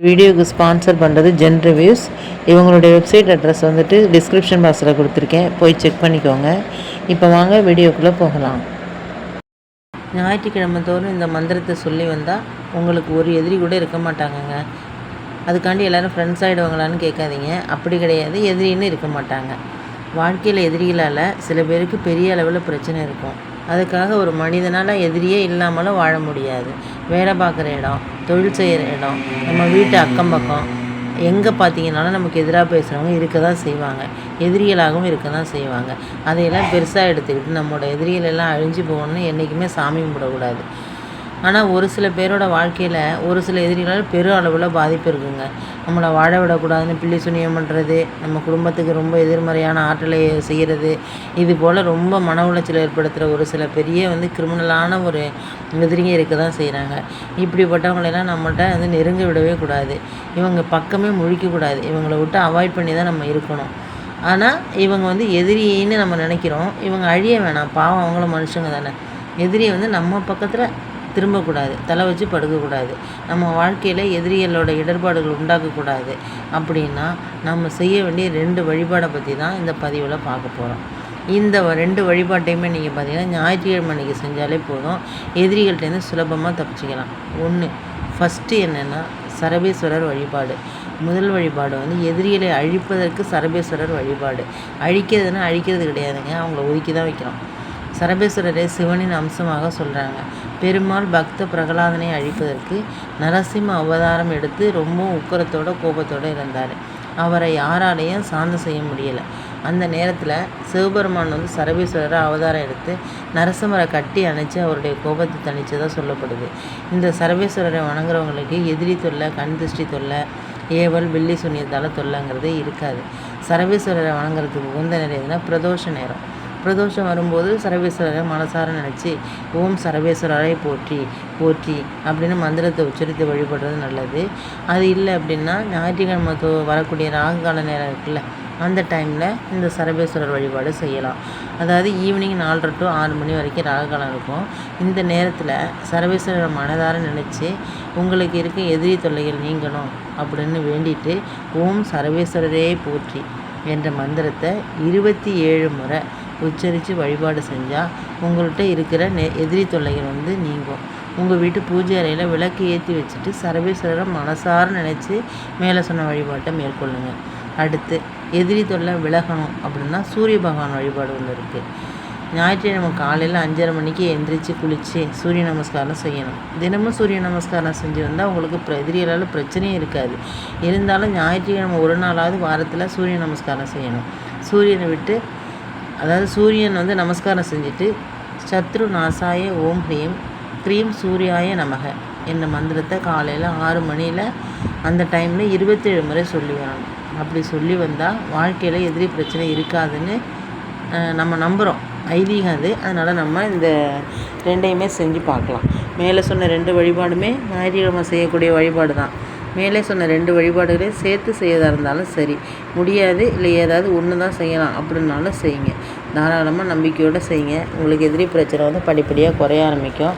வீடியோக்கு ஸ்பான்சர் பண்ணுறது gen reviews. இவங்களுடைய வெப்சைட் அட்ரஸ் வந்துட்டு டிஸ்கிரிப்ஷன் பாக்ஸில் கொடுத்துருக்கேன், போய் செக் பண்ணிக்கோங்க. இப்போ வாங்க வீடியோக்குள்ளே போகலாம். ஞாயிற்றுக்கிழமை தோறும் இந்த மந்திரத்தை சொல்லி வந்தால் உங்களுக்கு ஒரு எதிரி கூட இருக்க மாட்டாங்கங்க. அதுக்காண்டி எல்லோரும் ஃப்ரெண்ட்ஸ் ஆகிடுவாங்களான்னு கேட்காதீங்க. அப்படி கிடையாது, எதிரின்னு இருக்க மாட்டாங்க. வாழ்க்கையில் எதிரிகளால் சில பேருக்கு பெரிய அளவில் பிரச்சனை இருக்கும். அதுக்காக ஒரு மனிதனால் எதிரியே இல்லாமலும் வாழ முடியாது. வேலை பார்க்குற இடம், தொழில் செய்கிற இடம், நம்ம வீட்டு அக்கம் பக்கம் எங்கே பார்த்தீங்கன்னாலும் நமக்கு எதிராக பேசுகிறவங்க இருக்க தான் செய்வாங்க. எதிரிகளாகவும் இருக்க தான் செய்வாங்க. அதையெல்லாம் பெருசாக எடுத்துக்கிட்டு நம்மளோட எதிரிகள் எல்லாம் அழிஞ்சு போகணும்னு என்றைக்குமே சாமி கும்பிடக்கூடாது. ஆனால் ஒரு சில பேரோட வாழ்க்கையில் ஒரு சில எதிரிகளால் பெரும் அளவில் பாதிப்பு இருக்குங்க. நம்மளை வாழ விடக்கூடாதுன்னு பில்லி சுனியம் பண்ணுறது, நம்ம குடும்பத்துக்கு ரொம்ப எதிர்மறையான ஆற்றலை செய்கிறது, இது போல் ரொம்ப மன உளைச்சல் ஏற்படுத்துகிற ஒரு சில பெரிய கிரிமினலான ஒரு எதிரிங்க இருக்க தான் செய்கிறாங்க. இப்படிப்பட்டவங்களெல்லாம் நம்மள்கிட்ட நெருங்க விடவே கூடாது. இவங்க பக்கமே முழிக்கக்கூடாது. இவங்களை விட்டு அவாய்ட் பண்ணி தான் நம்ம இருக்கணும். ஆனால் இவங்க எதிரின்னு நம்ம நினைக்கிறோம். இவங்க அழிய வேணாம், பாவம், அவங்கள மனுஷங்க தானே. எதிரியை நம்ம பக்கத்தில் திரும்பக்கூடாது, தலை வச்சு படுக்கக்கூடாது. நம்ம வாழ்க்கையில் எதிரிகளோட இடர்பாடுகள் உண்டாக்கக்கூடாது. அப்படின்னா நம்ம செய்ய வேண்டிய 2 வழிபாடை பற்றி தான் இந்த பதிவில் பார்க்க போகிறோம். இந்த 2 வழிபாட்டையுமே நீங்கள் பார்த்தீங்கன்னா ஞாயிற்றுக்கிழமை அன்றைக்கி செஞ்சாலே போதும், எதிரிகள்கிட்டேருந்து சுலபமாக தப்பிச்சிக்கலாம். ஃபஸ்ட்டு என்னென்னா சரபேஸ்வரர் வழிபாடு. முதல் வழிபாடு எதிரிகளை அழிப்பதற்கு சரபேஸ்வரர் வழிபாடு. அழிக்கிறதுனா அழிக்கிறது கிடையாதுங்க, அவங்கள ஒதுக்கி தான் வைக்கிறோம். சரபேஸ்வரரை சிவனின் அம்சமாக சொல்கிறாங்க. பெருமாள் பக்த பிரகலாதனை அழிப்பதற்கு நரசிம்ம அவதாரம் எடுத்து ரொம்ப உக்கரத்தோட கோபத்தோடு இருந்தார். அவரை யாராலையும் சாந்தம் செய்ய முடியலை. அந்த நேரத்தில் சிவபெருமான் சரபேஸ்வரரை அவதாரம் எடுத்து நரசிம்மரை கட்டி அணைச்சி அவருடைய கோபத்தை தணிச்சதாக சொல்லப்படுது. இந்த சரபேஸ்வரரை வணங்குறவங்களுக்கு எதிரி தொல்லை, கண் திருஷ்டி தொல்லை, ஏவல், வெள்ளி சுனியத்தால் தொல்லைங்கிறதே இருக்காது. சரபேஸ்வரரை வணங்குறதுக்கு உகந்த நேரம் எதுனா பிரதோஷ நேரம். பிரதோஷம் வரும்போது சரபேஸ்வரரை மனசார நினச்சி ஓம் சரபேஸ்வரரை போற்றி போற்றி அப்படின்னு மந்திரத்தை உச்சரித்து வழிபடுறது நல்லது. அது இல்லை அப்படின்னா ஞாயிற்றுக்கிழமை வரக்கூடிய ராகு கால நேரம் இருக்குல்ல, அந்த டைமில் இந்த சரபேஸ்வரர் வழிபாடு செய்யலாம். அதாவது ஈவினிங் 4:30 to 6 மணி வரைக்கும் ராகு காலம் இருக்கும். இந்த நேரத்தில் சரபேஸ்வரரை மனதார நினச்சி உங்களுக்கு இருக்க எதிரி தொல்லைகள் நீங்கணும் அப்படின்னு வேண்டிட்டு ஓம் சரபேஸ்வரரே போற்றி என்ற மந்திரத்தை 27 முறை உச்சரித்து வழிபாடு செஞ்சால் உங்கள்கிட்ட இருக்கிற எதிரி தொல்லைகள் நீங்கும். உங்கள் வீட்டு பூஜை அறையில் விளக்கு ஏற்றி வச்சுட்டு சரபேஸ்வரரை மனசார நினச்சி மேலே சொன்ன வழிபாட்டை மேற்கொள்ளுங்கள். அடுத்து எதிரி தொல்லை விலகணும் அப்படின்னா சூரிய பகவான் வழிபாடு இருக்குது. ஞாயிற்றுக்கிழமை காலையில் 5:30 மணிக்கு எந்திரிச்சு குளித்து சூரிய நமஸ்காரம் செய்யணும். தினமும் சூரிய நமஸ்காரம் செஞ்சு வந்தால் உங்களுக்கு எதிரிகளால் பிரச்சனையும் இருக்காது. இருந்தாலும் ஞாயிற்றுக்கிழமை ஒரு நாளாவது வாரத்தில் சூரிய நமஸ்காரம் செய்யணும். சூரியனை விட்டு, அதாவது சூரியன் நமஸ்காரம் செஞ்சுட்டு சத்ரு நாசாய ஓம் ஹ்ரீம் க்ரீம் சூர்யாய நமக என்ற மந்திரத்தை காலையில் 6 மணியில் அந்த டைமில் 27 முறை சொல்லி வரணும். அப்படி சொல்லி வந்தால் வாழ்க்கையில் எதிரி பிரச்சனை இருக்காதுன்னு நம்ம நம்புகிறோம். ஐதீகம் அது. அதனால் நம்ம இந்த 2ஐயுமே செஞ்சு பார்க்கலாம். மேலே சொன்ன 2 வழிபாடுமே ஞாயிற்றுக்கிழமை செய்யக்கூடிய வழிபாடு தான். மேலே சொன்ன 2 வழிபாடுகளையும் சேர்த்து செய்யறதா இருந்தாலும் சரி, முடியாது இல்லை ஏதாவது ஒன்று தான் செய்யலாம் அப்படின்னாலும் செய்யுங்க. தாராளமாக நம்பிக்கையோடு செய்யுங்க. உங்களுக்கு எதிரி பிரச்சனை படிப்படியாக குறைய ஆரம்பிக்கும்.